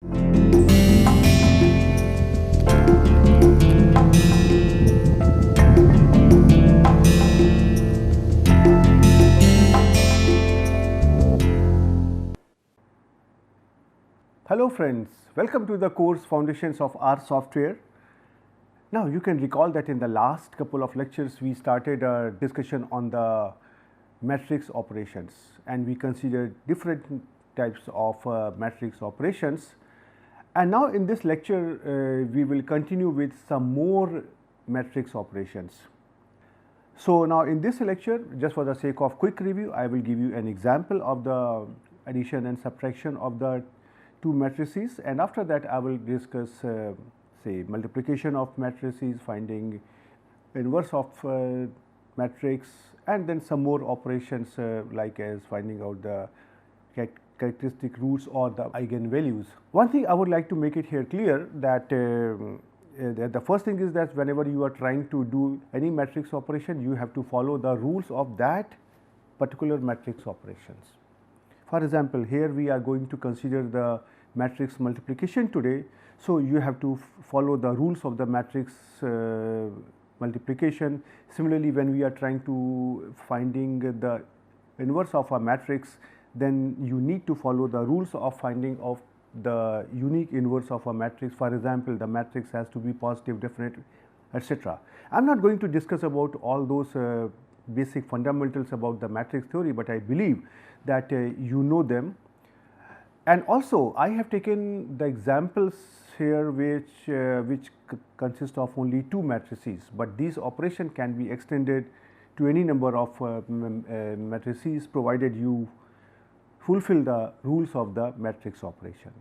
Hello friends, welcome to the course Foundations of R Software. Now you can recall that in the last couple of lectures we started a discussion on the matrix operations and we considered different types of matrix operations, and now in this lecture we will continue with some more matrix operations. So now in this lecture, just for the sake of quick review, I will give you an example of the addition and subtraction of the two matrices, and after that I will discuss say multiplication of matrices, finding inverse of matrix, and then some more operations like as finding out the characteristic roots or the eigenvalues. One thing I would like to make it here clear that the first thing is that whenever you are trying to do any matrix operation, you have to follow the rules of that particular matrix operations. For example, here we are going to consider the matrix multiplication today. So, you have to follow the rules of the matrix multiplication. Similarly, when we are trying to finding the inverse of a matrix, then you need to follow the rules of finding of the unique inverse of a matrix. For example, the matrix has to be positive, definite, etc. I am not going to discuss about all those basic fundamentals about the matrix theory, but I believe that you know them. And also I have taken the examples here which consist of only two matrices, but these operation can be extended to any number of matrices provided you fulfill the rules of the matrix operation.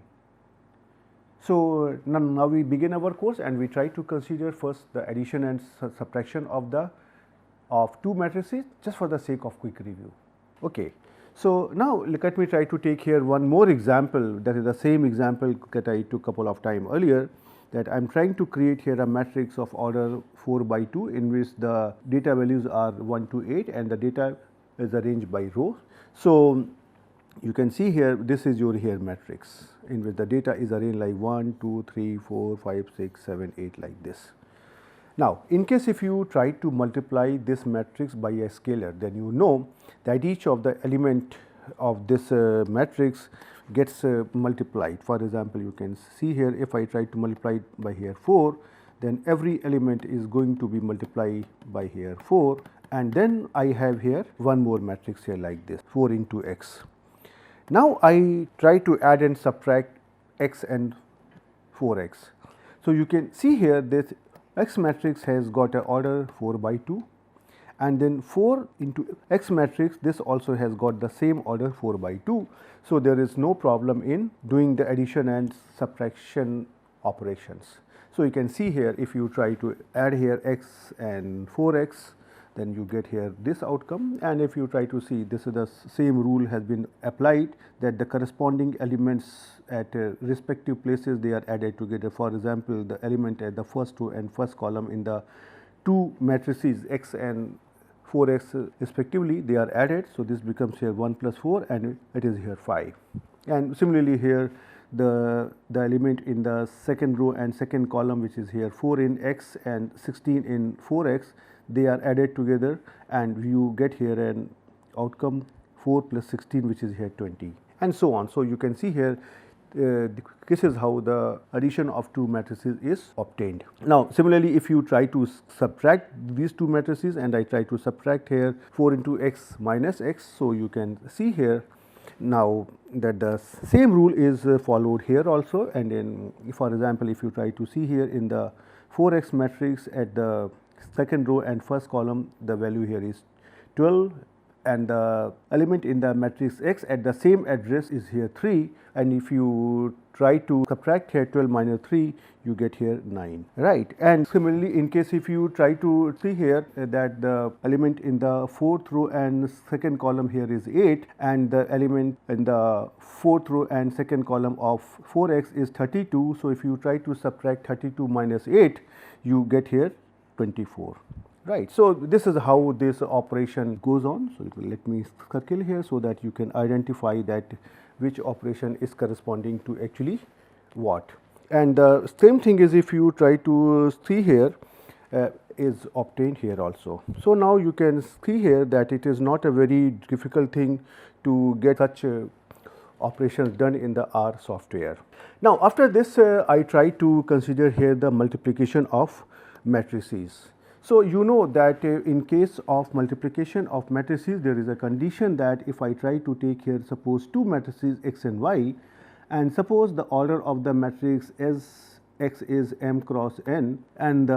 So now we begin our course and we try to consider first the addition and subtraction of two matrices, just for the sake of quick review. Okay. So now let me try to take here one more example, that is the same example that I took couple of time earlier, that I am trying to create here a matrix of order 4 by 2 in which the data values are 1 to 8 and the data is arranged by row. So you can see here this is your here matrix in which the data is arranged like 1, 2, 3, 4, 5, 6, 7, 8 like this. Now, in case if you try to multiply this matrix by a scalar, then you know that each of the element of this matrix gets multiplied. For example, you can see here if I try to multiply by here 4, then every element is going to be multiplied by here 4, and then I have here one more matrix here like this 4 into x. Now, I try to add and subtract x and 4x. So, you can see here this x matrix has got a order 4 by 2, and then 4 into x matrix, this also has got the same order 4 by 2. So, there is no problem in doing the addition and subtraction operations. So, you can see here if you try to add here x and 4x, then you get here this outcome, and if you try to see, this is the same rule has been applied, that the corresponding elements at respective places they are added together. For example, the element at the first row and first column in the two matrices x and 4x respectively, they are added. So, this becomes here 1 plus 4 and it is here 5. And similarly, here the element in the second row and second column, which is here 4 in x and 16 in 4x, they are added together and you get here an outcome 4 plus 16, which is here 20, and so on. So, you can see here this is how the addition of two matrices is obtained. Now, similarly, if you try to subtract these two matrices and I try to subtract here 4 into x minus x, so you can see here now that the same rule is followed here also, and then for example, if you try to see here in the 4x matrix at the second row and first column, the value here is 12, and the element in the matrix x at the same address is here 3, and if you try to subtract here 12 minus 3, you get here 9, right. And similarly, in case if you try to see here that the element in the fourth row and second column here is 8, and the element in the fourth row and second column of 4x is 32. So, if you try to subtract 32 minus 8, you get here 24, right. So, this is how this operation goes on. So, let me circle here so that you can identify that which operation is corresponding to actually what. And the same thing is if you try to see here is obtained here also. So, now you can see here that it is not a very difficult thing to get such operations done in the R software. Now, after this I try to consider here the multiplication of matrices. So, you know that in case of multiplication of matrices there is a condition that if I try to take here suppose two matrices x and y, and suppose the order of the matrix S x is m cross n, and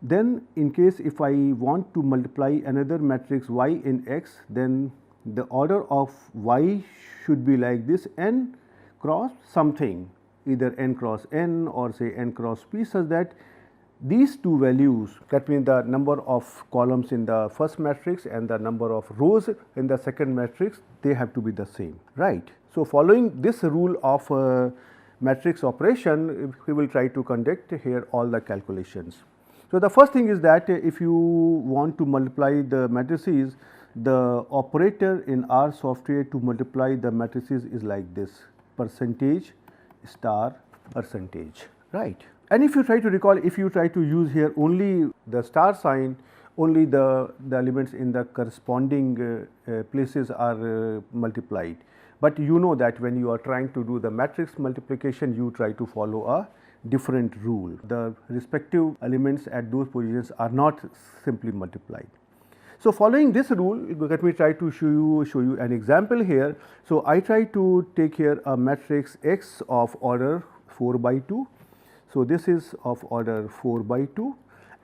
then in case if I want to multiply another matrix y in x, then the order of y should be like this n cross something, either n cross n or say n cross p, such that these two values, that means the number of columns in the first matrix and the number of rows in the second matrix, they have to be the same, right. So, following this rule of matrix operation, we will try to conduct here all the calculations. So, the first thing is that if you want to multiply the matrices, the operator in R software to multiply the matrices is like this, percentage star percentage, right. And if you try to recall, if you try to use here only the star sign, only the elements in the corresponding places are multiplied. But you know that when you are trying to do the matrix multiplication, you try to follow a different rule. The respective elements at those positions are not simply multiplied. So, following this rule, let me try to show you an example here. So, I try to take here a matrix X of order 4 by 2. So, this is of order 4 by 2,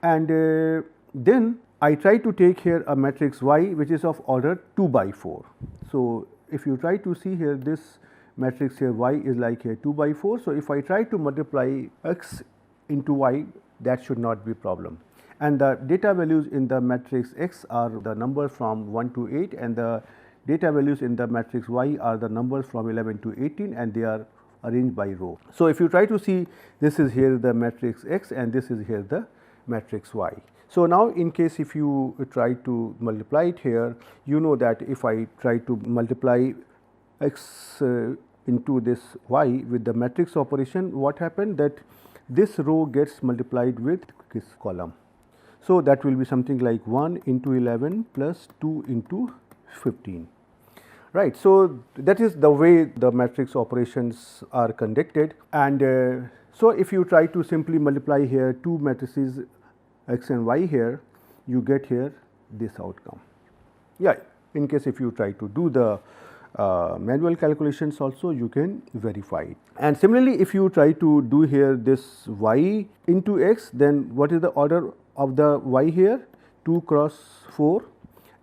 and then I try to take here a matrix Y which is of order 2 by 4. So, if you try to see here, this matrix here Y is like here 2 by 4. So, if I try to multiply X into Y, that should not be a problem. And the data values in the matrix X are the numbers from 1 to 8, and the data values in the matrix Y are the numbers from 11 to 18, and they are arranged by row. So, if you try to see, this is here the matrix X and this is here the matrix Y. So, now in case if you try to multiply it here, you know that if I try to multiply X into this Y with the matrix operation, what happened, that this row gets multiplied with this column. So, that will be something like 1 into 11 plus 2 into 15. Right. So, that is the way the matrix operations are conducted, and so if you try to simply multiply here two matrices X and Y here, you get here this outcome. Yeah, in case if you try to do the manual calculations also, you can verify it. And similarly, if you try to do here this Y into X, then what is the order of the Y here? 2 cross 4.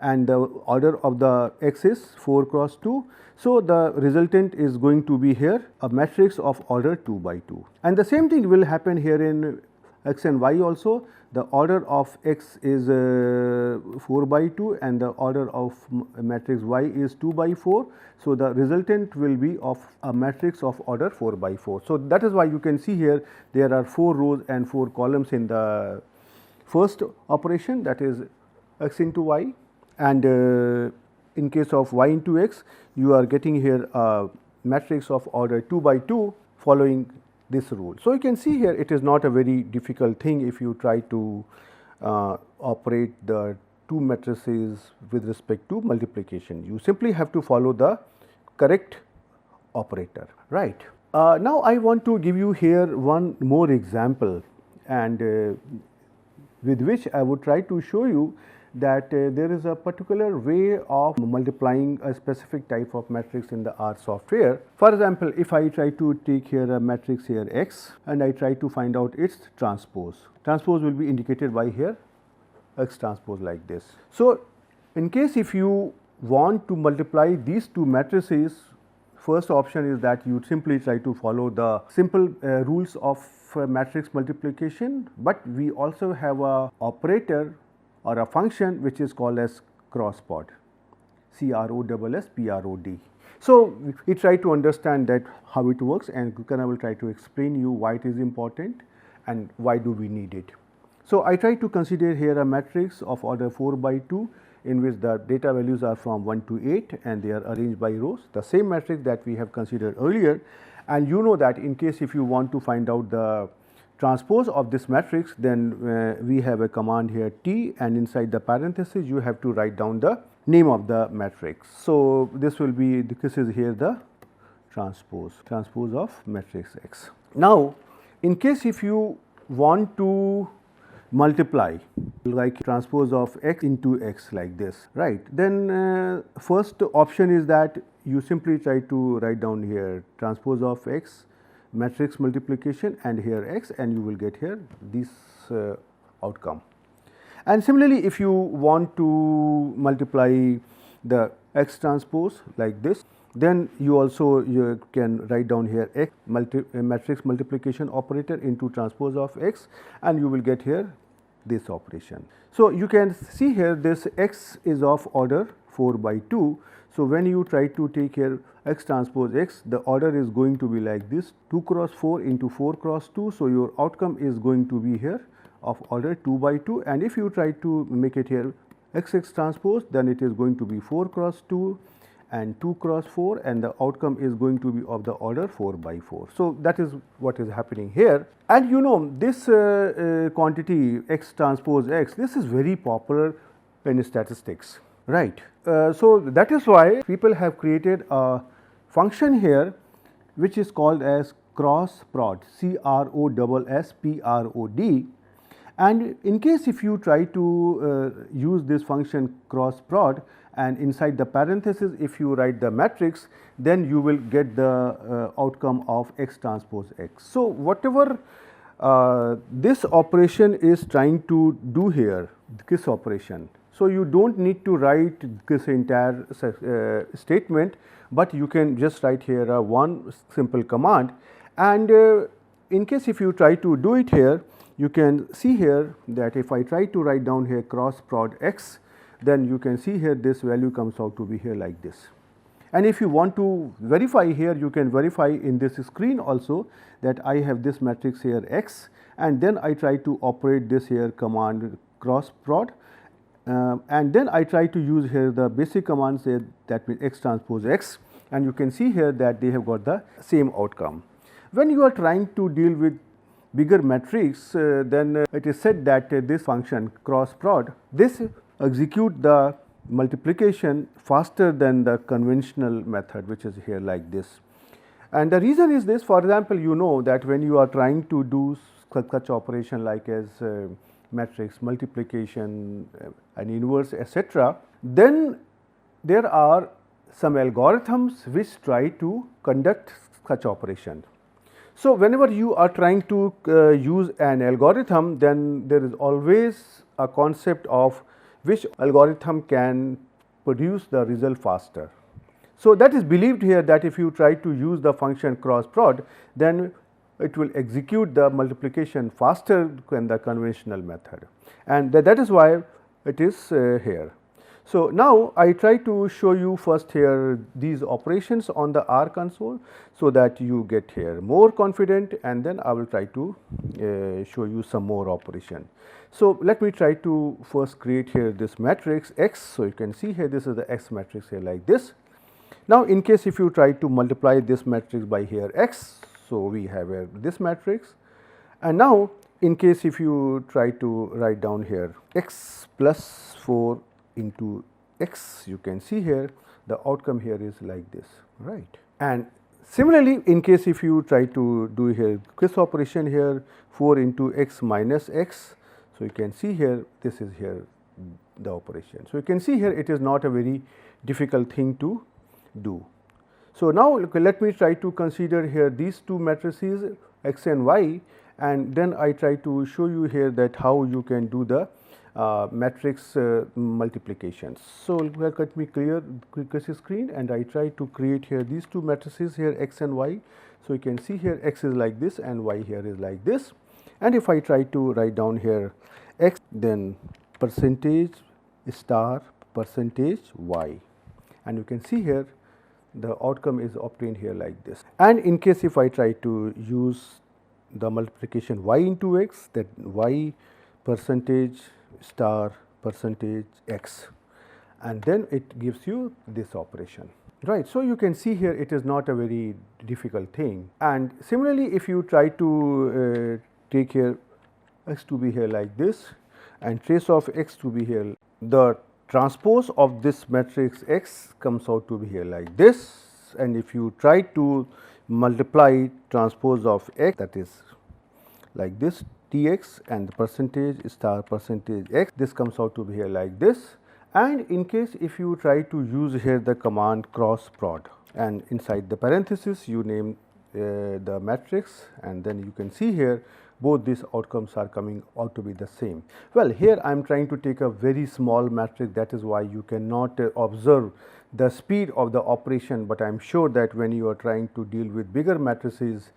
And the order of the X is 4 cross 2. So, the resultant is going to be here a matrix of order 2 by 2. And the same thing will happen here in X and Y also. The order of X is 4 by 2 and the order of matrix Y is 2 by 4. So, the resultant will be of a matrix of order 4 by 4. So, that is why you can see here there are 4 rows and 4 columns in the first operation, that is X into Y. And in case of Y into X, you are getting here a matrix of order 2 by 2 following this rule. So, you can see here it is not a very difficult thing if you try to operate the two matrices with respect to multiplication. You simply have to follow the correct operator, right. Now, I want to give you here one more example, and with which I would try to show you that there is a particular way of multiplying a specific type of matrix in the R software. For example, if I try to take here a matrix here X and I try to find out its transpose. Transpose will be indicated by here X transpose like this. So, in case if you want to multiply these two matrices, first option is that you simply try to follow the simple rules of matrix multiplication, but we also have a operator or a function which is called as crossprod, CROSSPROD. So, we try to understand that how it works, and I will try to explain you why it is important and why do we need it. So, I try to consider here a matrix of order 4 by 2 in which the data values are from 1 to 8 and they are arranged by rows, the same matrix that we have considered earlier, and you know that in case if you want to find out the transpose of this matrix, then we have a command here T, and inside the parenthesis you have to write down the name of the matrix. So, this will be, this is here the transpose of matrix X. Now, in case if you want to multiply like transpose of X into X like this, right, then first option is that you simply try to write down here transpose of X matrix multiplication and here X, and you will get here this outcome. And similarly, if you want to multiply the X transpose like this, then you can write down here X matrix multiplication operator into transpose of X, and you will get here this operation. So, you can see here this X is of order 4 by 2. So, when you try to take here X transpose X, the order is going to be like this 2 cross 4 into 4 cross 2. So, your outcome is going to be here of order 2 by 2, and if you try to make it here X transpose, then it is going to be 4 cross 2 and 2 cross 4, and the outcome is going to be of the order 4 by 4. So, that is what is happening here, and you know this quantity X transpose X, this is very popular in statistics, right. So, that is why people have created a function here which is called as crossprod, CROSSPROD, and in case if you try to use this function crossprod, and inside the parenthesis if you write the matrix, then you will get the outcome of X transpose X. So, whatever this operation is trying to do here, this operation. So, you do not need to write this entire statement, but you can just write here one simple command, and in case if you try to do it here, you can see here that if I try to write down here crossprod X, then you can see here this value comes out to be here like this. And if you want to verify here, you can verify in this screen also that I have this matrix here X, and then I try to operate this here command crossprod, and then I try to use here the basic command, say that means X transpose X, and you can see here that they have got the same outcome. When you are trying to deal with bigger matrix, then it is said that this function crossprod, this execute the multiplication faster than the conventional method, which is here like this. And the reason is this, for example, you know that when you are trying to do such operation like as matrix multiplication and inverse etc., then there are some algorithms which try to conduct such operation. So, whenever you are trying to use an algorithm, then there is always a concept of which algorithm can produce the result faster. So, that is believed here that if you try to use the function crossprod, then it will execute the multiplication faster than the conventional method, and that is why it is here. So, now I try to show you first here these operations on the R console, so that you get here more confident, and then I will try to show you some more operation. So, let me try to first create here this matrix X. So, you can see here this is the X matrix here like this. Now, in case if you try to multiply this matrix by here X, so we have here this matrix, and now in case if you try to write down here X plus 4 into X, you can see here the outcome here is like this, right. And similarly, in case if you try to do here this operation here 4 into X minus X, so you can see here this is here the operation. So, you can see here it is not a very difficult thing to do. So, now let me try to consider here these two matrices X and Y, and then I try to show you here that how you can do the matrix multiplications. So, let me clear this screen, and I try to create here these two matrices here X and Y. So, you can see here X is like this and Y here is like this, and if I try to write down here X, then percentage star percentage Y, and you can see here the outcome is obtained here like this. And in case if I try to use the multiplication Y into X, that Y percentage star percentage X, and then it gives you this operation. right. So, you can see here it is not a very difficult thing, and similarly if you try to take here x to be here like this and trace of x to be here, the transpose of this matrix x comes out to be here like this, and if you try to multiply transpose of x, that is like this T x and the percentage star percentage x, this comes out to be here like this. And in case if you try to use here the command crossprod, and inside the parenthesis you name the matrix, and then you can see here both these outcomes are coming out to be the same. Well, here I am trying to take a very small matrix, that is why you cannot observe the speed of the operation, but I am sure that when you are trying to deal with bigger matrices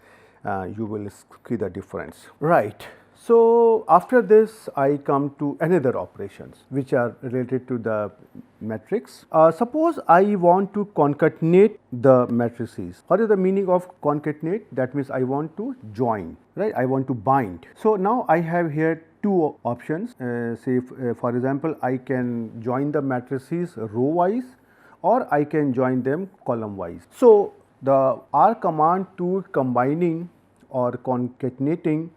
you will see the difference, right. So, after this I come to another operations which are related to the matrix. Suppose I want to concatenate the matrices. What is the meaning of concatenate? That means I want to join, right, I want to bind. So, now I have here two options, say for example I can join the matrices row wise or I can join them column wise. So, the R command to combining or concatenating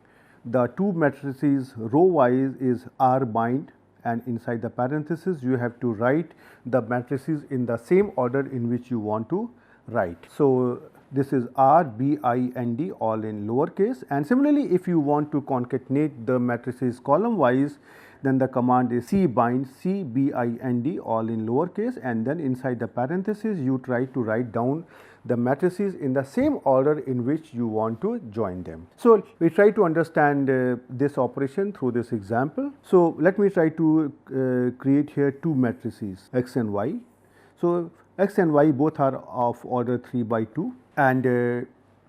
the two matrices row wise is R bind, and inside the parenthesis you have to write the matrices in the same order in which you want to write. So, this is R bind all in lowercase, and similarly if you want to concatenate the matrices column wise, then the command is cbind all in lowercase, and then inside the parenthesis you try to write down the matrices in the same order in which you want to join them. So, we try to understand this operation through this example. So, let me try to create here two matrices x and y. So, x and y both are of order 3 by 2, and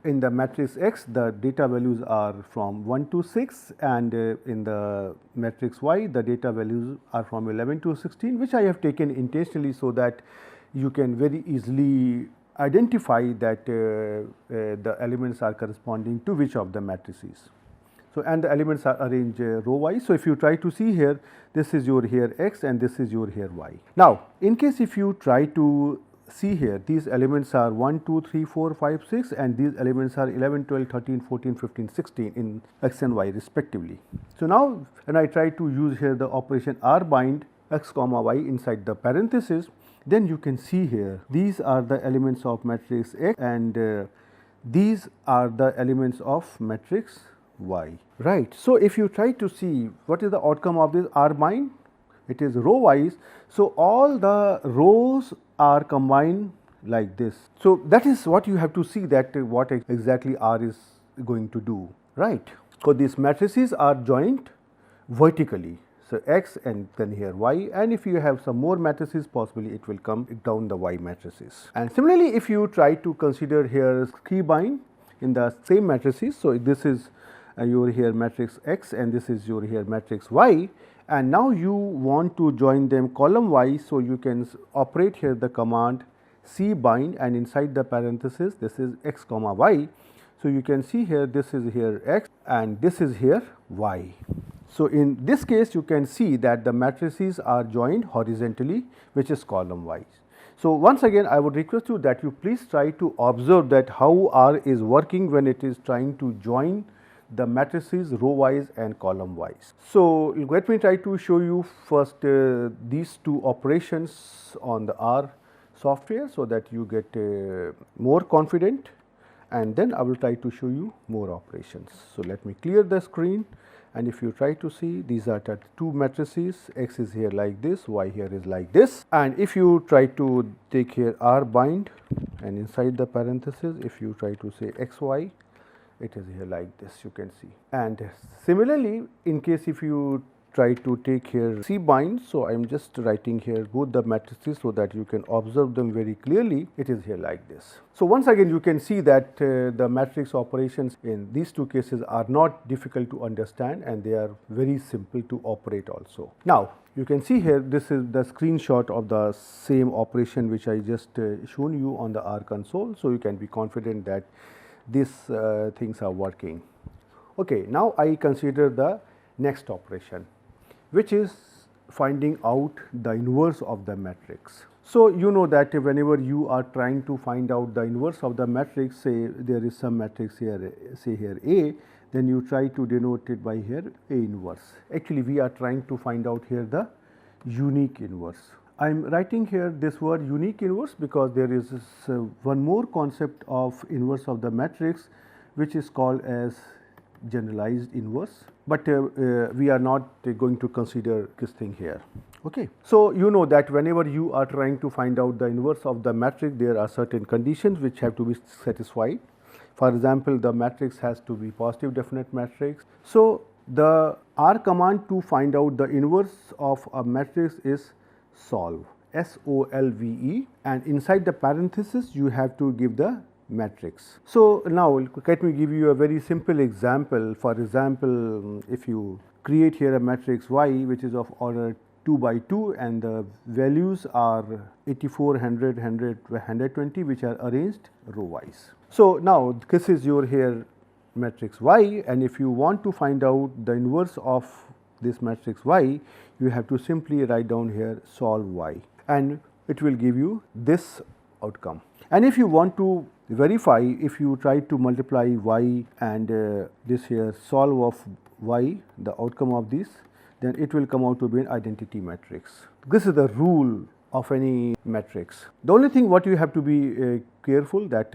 in the matrix x the data values are from 1 to 6, and in the matrix y the data values are from 11 to 16, which I have taken intentionally so that you can very easily identify that the elements are corresponding to which of the matrices. So, and the elements are arranged row wise. So, if you try to see here, this is your here x and this is your here y. Now, in case if you try to see here, these elements are 1, 2, 3, 4, 5, 6, and these elements are 11, 12, 13, 14, 15, 16 in x and y respectively. So, now when I try to use here the operation R bind x comma y inside the parenthesis, then you can see here these are the elements of matrix x and these are the elements of matrix y, right. So, if you try to see what is the outcome of this R bind, it is row wise. So, all the rows are combined like this. So, that is what you have to see, that what exactly R is going to do, right. So, these matrices are joined vertically. So, x and then here y, and if you have some more matrices possibly it will come down the y matrices. And similarly, if you try to consider here key bind in the same matrices. So, this is your here matrix x and this is your here matrix y, and now you want to join them column wise. So, you can operate here the command c bind, and inside the parenthesis this is x comma y. So, you can see here this is here x and this is here y. So, in this case you can see that the matrices are joined horizontally, which is column wise. So, once again I would request you that you please try to observe that how R is working when it is trying to join the matrices row wise and column wise. So, let me try to show you first these two operations on the R software, so that you get more confident, and then I will try to show you more operations. So, let me clear the screen, and if you try to see, these are the two matrices, x is here like this, y here is like this, and if you try to take here R bind, and inside the parenthesis if you try to say x y, it is here like this, you can see. And similarly, in case if you try to take here C bind, so I am just writing here both the matrices so that you can observe them very clearly, it is here like this. So, once again you can see that the matrix operations in these two cases are not difficult to understand, and they are very simple to operate also. Now, you can see here this is the screenshot of the same operation which I just shown you on the R console. So, you can be confident that these things are working. Okay, now I consider the next operation, which is finding out the inverse of the matrix. So, you know that whenever you are trying to find out the inverse of the matrix, say there is some matrix here, say here A, then you try to denote it by here A inverse. Actually, we are trying to find out here the unique inverse. I am writing here this word unique inverse because there is this, one more concept of inverse of the matrix, which is called as generalized inverse, but we are not going to consider this thing here. Okay. So, you know that whenever you are trying to find out the inverse of the matrix, there are certain conditions which have to be satisfied. For example, the matrix has to be positive definite matrix. So, the R command to find out the inverse of a matrix is solve, SOLVE, and inside the parenthesis you have to give the matrix. So, now let me give you a very simple example. For example, if you create here a matrix Y which is of order 2 by 2 and the values are 84, 100, 100, 120 which are arranged row wise. So, now this is your here matrix Y, and if you want to find out the inverse of this matrix Y, you have to simply write down here solve Y, and it will give you this outcome. And if you want to verify, if you try to multiply Y and this here solve of Y, the outcome of this, then it will come out to be an identity matrix. This is the rule of any matrix. The only thing what you have to be careful that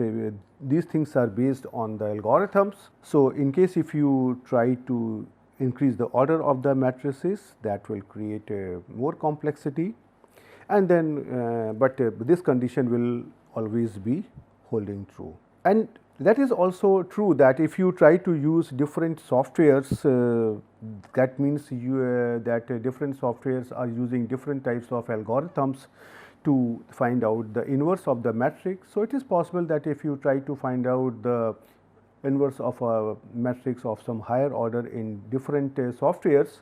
these things are based on the algorithms. So, in case if you try to increase the order of the matrices, that will create more complexity, and then this condition will always be holding true. And that is also true that if you try to use different softwares, that means you that different softwares are using different types of algorithms to find out the inverse of the matrix. So, it is possible that if you try to find out the inverse of a matrix of some higher order in different softwares,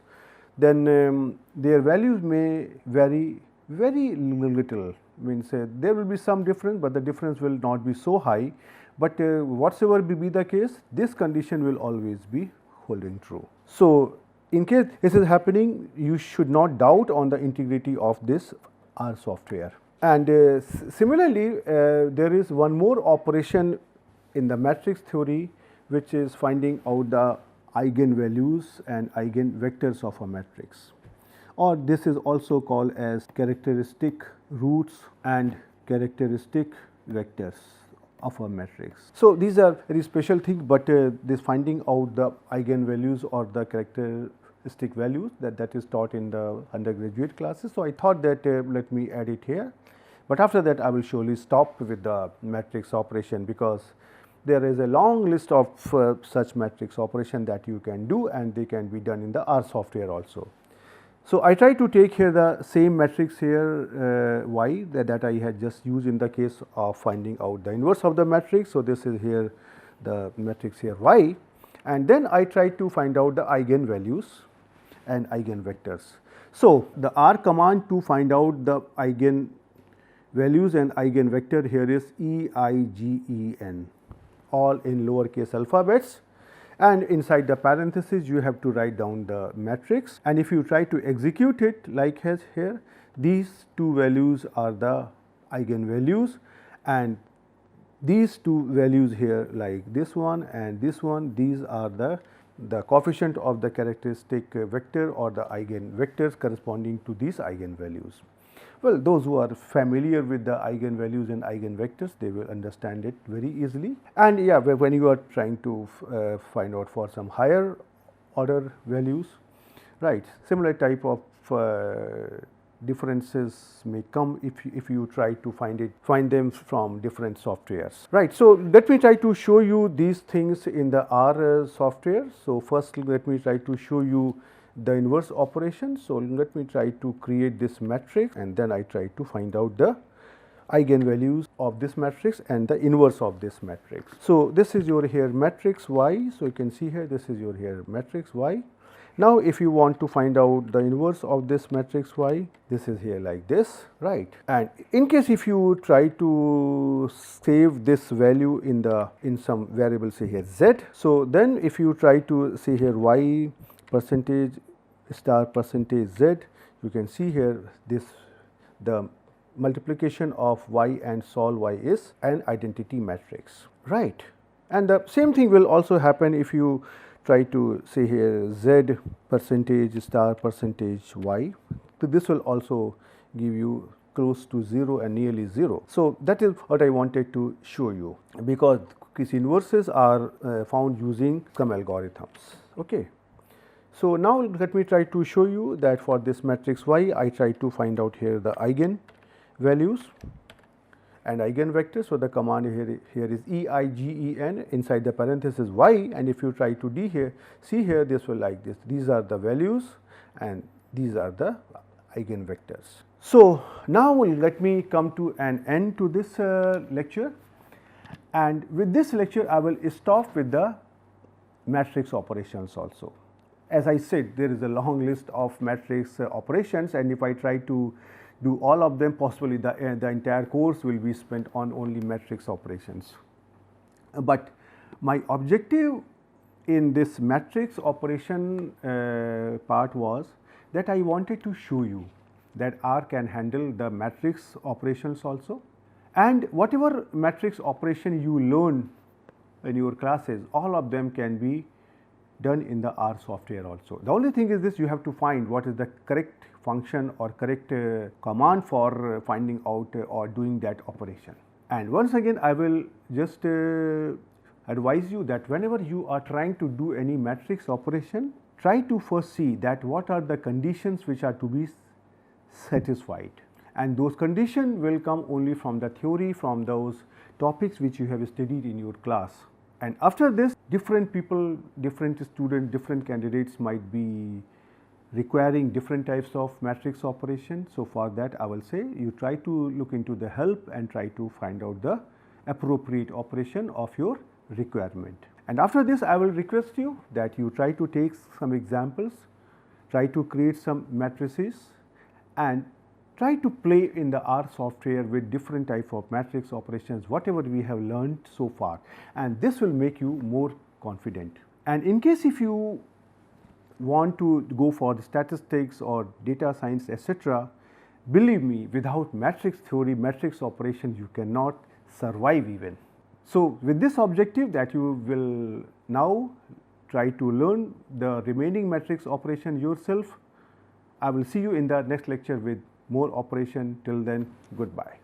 then their values may vary very little. Means there will be some difference, but the difference will not be so high, but whatsoever be the case, this condition will always be holding true. So, in case this is happening, you should not doubt on the integrity of this R software. And similarly, there is one more operation in the matrix theory, which is finding out the eigenvalues and eigenvectors of a matrix, or this is also called as characteristic roots and characteristic vectors of a matrix. So, these are very special things, but this finding out the eigenvalues or the characteristic values that is taught in the undergraduate classes. So, I thought that let me add it here, but after that I will surely stop with the matrix operation, because there is a long list of such matrix operation that you can do, and they can be done in the R software also. So, I try to take here the same matrix here Y that I had just used in the case of finding out the inverse of the matrix. So, this is here the matrix here Y, and then I try to find out the eigenvalues and eigenvectors. So, the R command to find out the eigenvalues and eigenvector here is EIGEN, all in lowercase alphabets, and inside the parenthesis you have to write down the matrix, and if you try to execute it like as here, these two values are the eigenvalues, and these two values here like this one and this one, these are the coefficient of the characteristic vector or the eigenvectors corresponding to these eigenvalues. Well, those who are familiar with the eigenvalues and eigenvectors, they will understand it very easily. And yeah, when you are trying to find out for some higher order values, right, similar type of differences may come if you try to find them from different softwares, right. So, let me try to show you these things in the R software. So, first let me try to show you the inverse operation. So, let me try to create this matrix, and then I try to find out the eigenvalues of this matrix and the inverse of this matrix. So, this is your here matrix Y. So, you can see here this is your here matrix Y. Now, if you want to find out the inverse of this matrix Y, this is here like this, right. And in case if you try to save this value in some variable, say here Z. So, then if you try to say here Y percentage star percentage Z, you can see here this the multiplication of y and sol y is an identity matrix, right. And the same thing will also happen if you try to say here z percentage star percentage y. So, this will also give you close to 0 and nearly 0. So, that is what I wanted to show you, because these inverses are found using some algorithms. Okay. So, now let me try to show you that for this matrix y, I try to find out here the eigen values and eigenvectors. So, the command here is eigen inside the parenthesis y, and if you try to see here, this will like this. These are the values and these are the eigenvectors. So, now let me come to an end to this lecture, and with this lecture I will stop with the matrix operations also. As I said, there is a long list of matrix operations, and if I try to do all of them, possibly the entire course will be spent on only matrix operations. But my objective in this matrix operation part was that I wanted to show you that R can handle the matrix operations also, and whatever matrix operation you learn in your classes, all of them can be done in the R software also. The only thing is this: you have to find what is the correct function or correct command for finding out or doing that operation. And once again, I will just advise you that whenever you are trying to do any matrix operation, try to first see that what are the conditions which are to be satisfied, and those conditions will come only from the theory, from those topics which you have studied in your class. And after this, different people, different students, different candidates might be requiring different types of matrix operation. So, for that I will say you try to look into the help and try to find out the appropriate operation of your requirement. And after this, I will request you that you try to take some examples, try to create some matrices, and try to play in the R software with different type of matrix operations, whatever we have learned so far, and this will make you more confident. And in case if you want to go for the statistics or data science, etc., believe me, without matrix theory, matrix operation, you cannot survive even. So, with this objective that you will now try to learn the remaining matrix operation yourself, I will see you in the next lecture with more operation. Till then, goodbye.